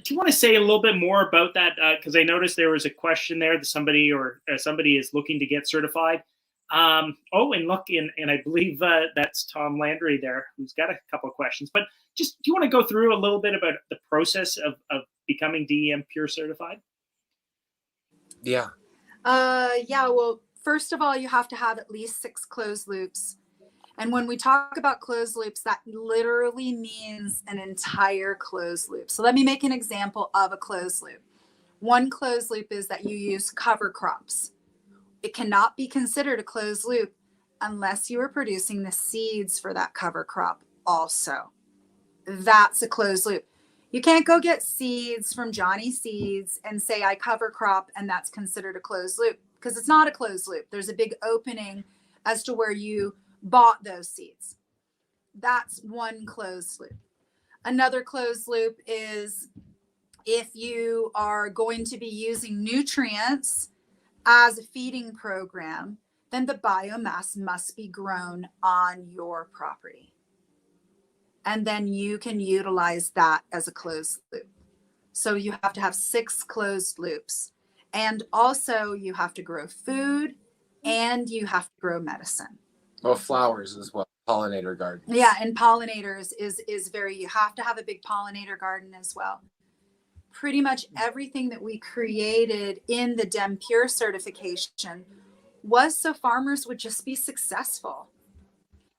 Do you want to say a little bit more about that? Because I noticed there was a question there that somebody is looking to get certified. And look, and I believe that's Tom Landry there, who's got a couple of questions. But just, do you want to go through a little bit about the process of becoming DEM Pure certified? Yeah. Well, first of all, you have to have at least 6 closed loops. And when we talk about closed loops, that literally means an entire closed loop. So let me make an example of a closed loop. One closed loop is that you use cover crops. It cannot be considered a closed loop unless you are producing the seeds for that cover crop also. That's a closed loop. You can't go get seeds from Johnny Seeds and say I cover crop and that's considered a closed loop, because it's not a closed loop. There's a big opening as to where you bought those seeds. That's one closed loop. Another closed loop is if you are going to be using nutrients as a feeding program, then the biomass must be grown on your property. And then you can utilize that as a closed loop. So you have to have 6 closed loops. And also you have to grow food and you have to grow medicine. Well, flowers as well, pollinator gardens. Yeah, and pollinators is you have to have a big pollinator garden as well. Pretty much everything that we created in the DEM Pure certification was so farmers would just be successful.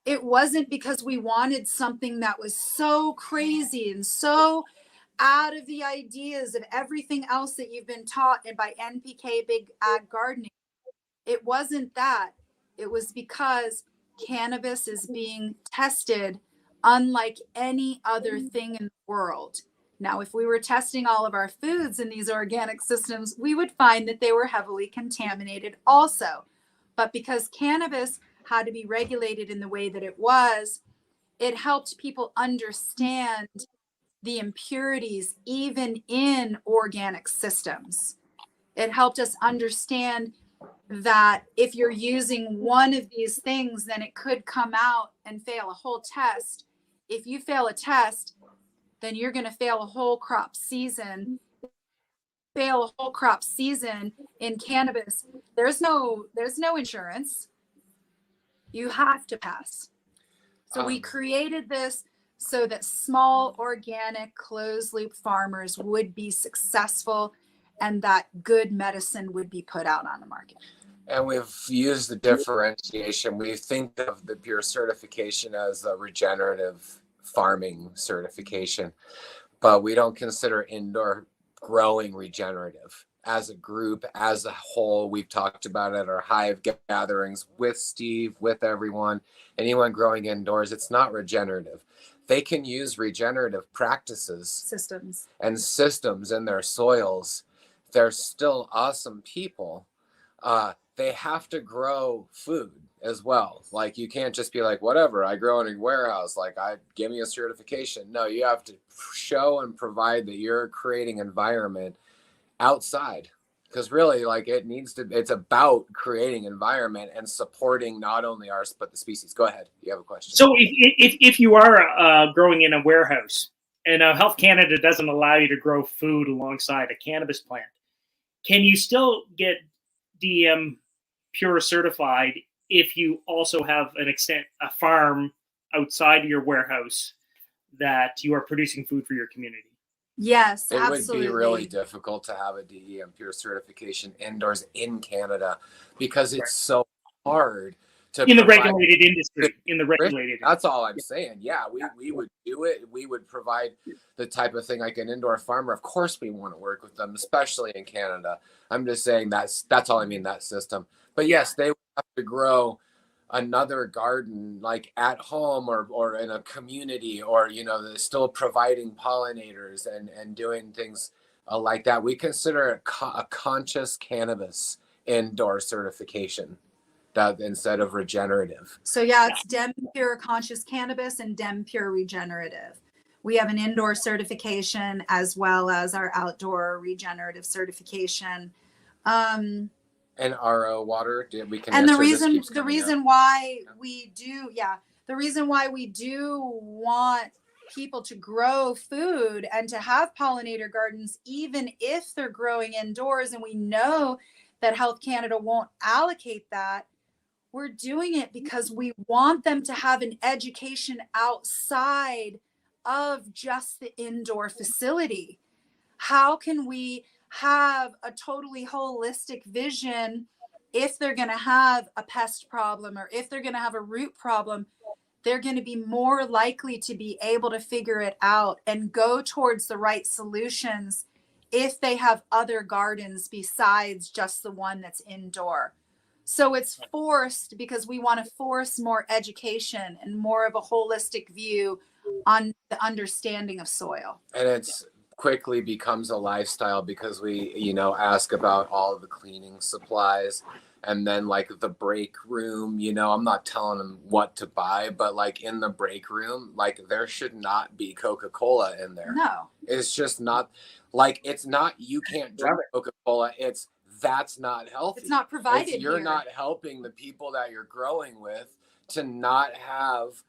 It wasn't because we wanted something that was so crazy and so out of the ideas of everything else that you've been taught and by NPK Big Ag Gardening. It wasn't that. It was because cannabis is being tested unlike any other thing in the world. Now, if we were testing all of our foods in these organic systems, we would find that they were heavily contaminated also. But because cannabis had to be regulated in the way that it was, it helped people understand the impurities even in organic systems. It helped us understand that if you're using one of these things, then it could come out and fail a whole test. If you fail a test, then you're going to fail a whole crop season. Fail a whole crop season in cannabis. There's no insurance. You have to pass. So we created this so that small organic closed loop farmers would be successful and that good medicine would be put out on the market. And we've used the differentiation. We think of the Pure certification as a regenerative farming certification, but we don't consider indoor growing regenerative. As a group, as a whole, we've talked about it at our hive gatherings with Steve, with everyone, anyone growing indoors, it's not regenerative. They can use regenerative practices, systems in their soils. They're still awesome people. They have to grow food as well. Like, you can't just be like, whatever, I grow in a warehouse, like, give me a certification. No, you have to show and provide that you're creating environment outside, because really, like, it's about creating environment and supporting not only ours but the species. Go ahead, you have a question. So if you are growing in a warehouse and Health Canada doesn't allow you to grow food alongside a cannabis plant, can you still get DEM Pure certified if you also have a farm outside of your warehouse that you are producing food for your community? Yes, it absolutely. Would be really difficult to have a DEM Pure certification indoors in Canada because it's so hard to in the regulated industry. That's all I'm saying. Yeah, we would do it. We would provide the type of thing like an indoor farmer. Of course, we want to work with them, especially in Canada. I'm just saying that's all I mean, that system. But yes, they would have to grow another garden like at home or in a community, or they're still providing pollinators and doing things like that. We consider it a conscious cannabis indoor certification that instead of regenerative. So yeah, it's DEM Pure Conscious Cannabis and DEM Pure Regenerative. We have an indoor certification as well as our outdoor regenerative certification. And RO water, we can. And the reason why we do want people to grow food and to have pollinator gardens, even if they're growing indoors. And we know that Health Canada won't allocate that. We're doing it because we want them to have an education outside of just the indoor facility. How can we have a totally holistic vision if they're going to have a pest problem or if they're going to have a root problem? They're going to be more likely to be able to figure it out and go towards the right solutions if they have other gardens besides just the one that's indoor. So it's forced because we want to force more education and more of a holistic view on the understanding of soil. And it's quickly becomes a lifestyle because we, ask about all of the cleaning supplies. And then like the break room, I'm not telling them what to buy, but like in the break room, like there should not be Coca-Cola in there. No. It's just not like, it's not, you can't drink Coca-Cola. That's not healthy. It's not provided. You're here. not helping the people that you're growing with to not have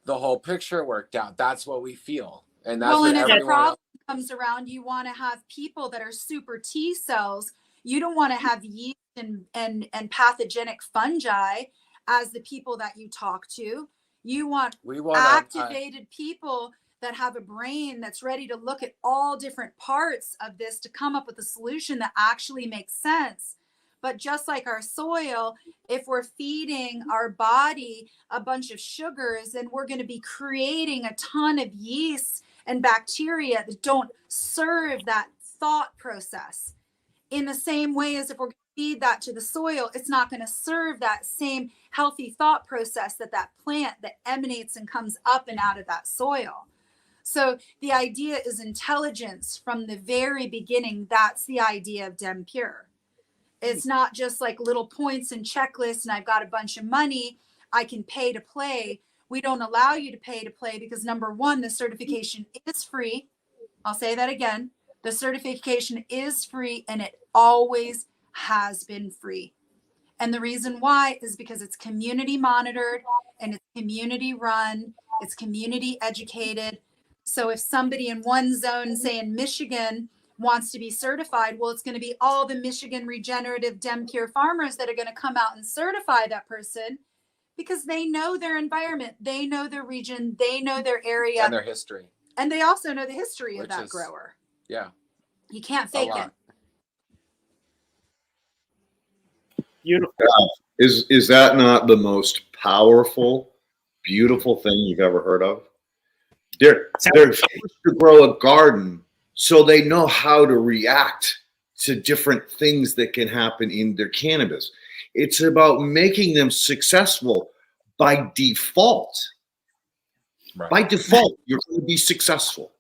the whole picture worked out. That's what we feel. And that's what as everyone the problem comes around, you want to have people that are super T cells. You don't want to have yeast and pathogenic fungi as the people that you talk to. We want activated people that have a brain that's ready to look at all different parts of this to come up with a solution that actually makes sense. But just like our soil, if we're feeding our body a bunch of sugars, then we're going to be creating a ton of yeast and bacteria that don't serve that thought process. In the same way as if we're going to feed that to the soil, it's not going to serve that same healthy thought process that plant that emanates and comes up and out of that soil. So the idea is intelligence from the very beginning. That's the idea of DEM Pure. It's not just like little points and checklists and I've got a bunch of money, I can pay to play. We don't allow you to pay to play because number one, the certification is free. I'll say that again. The certification is free and it always has been free. And the reason why is because it's community monitored and it's community run, it's community educated. So if somebody in one zone, say in Michigan, wants to be certified, well, it's going to be all the Michigan regenerative DEM Pure farmers that are going to come out and certify that person because they know their environment, they know their region, they know their area. And their history. And they also know the history of that grower. Yeah. You can't fake it. Beautiful. Is that not the most powerful, beautiful thing you've ever heard of? They're forced to grow a garden so they know how to react to different things that can happen in their cannabis. It's about making them successful by default. Right. By default, you're going to be successful.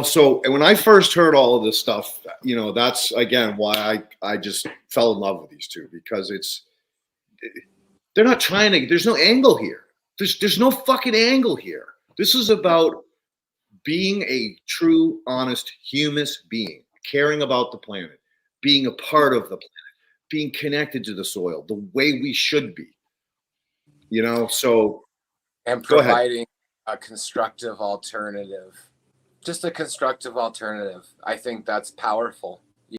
So when I first heard all of this stuff, that's again why I just fell in love with these two, because they're not trying to, there's no angle here. There's no fucking angle here. This is about being a true, honest human being, caring about the planet, being a part of the planet, being connected to the soil the way we should be. And providing a constructive alternative. Just a constructive alternative. I think that's powerful.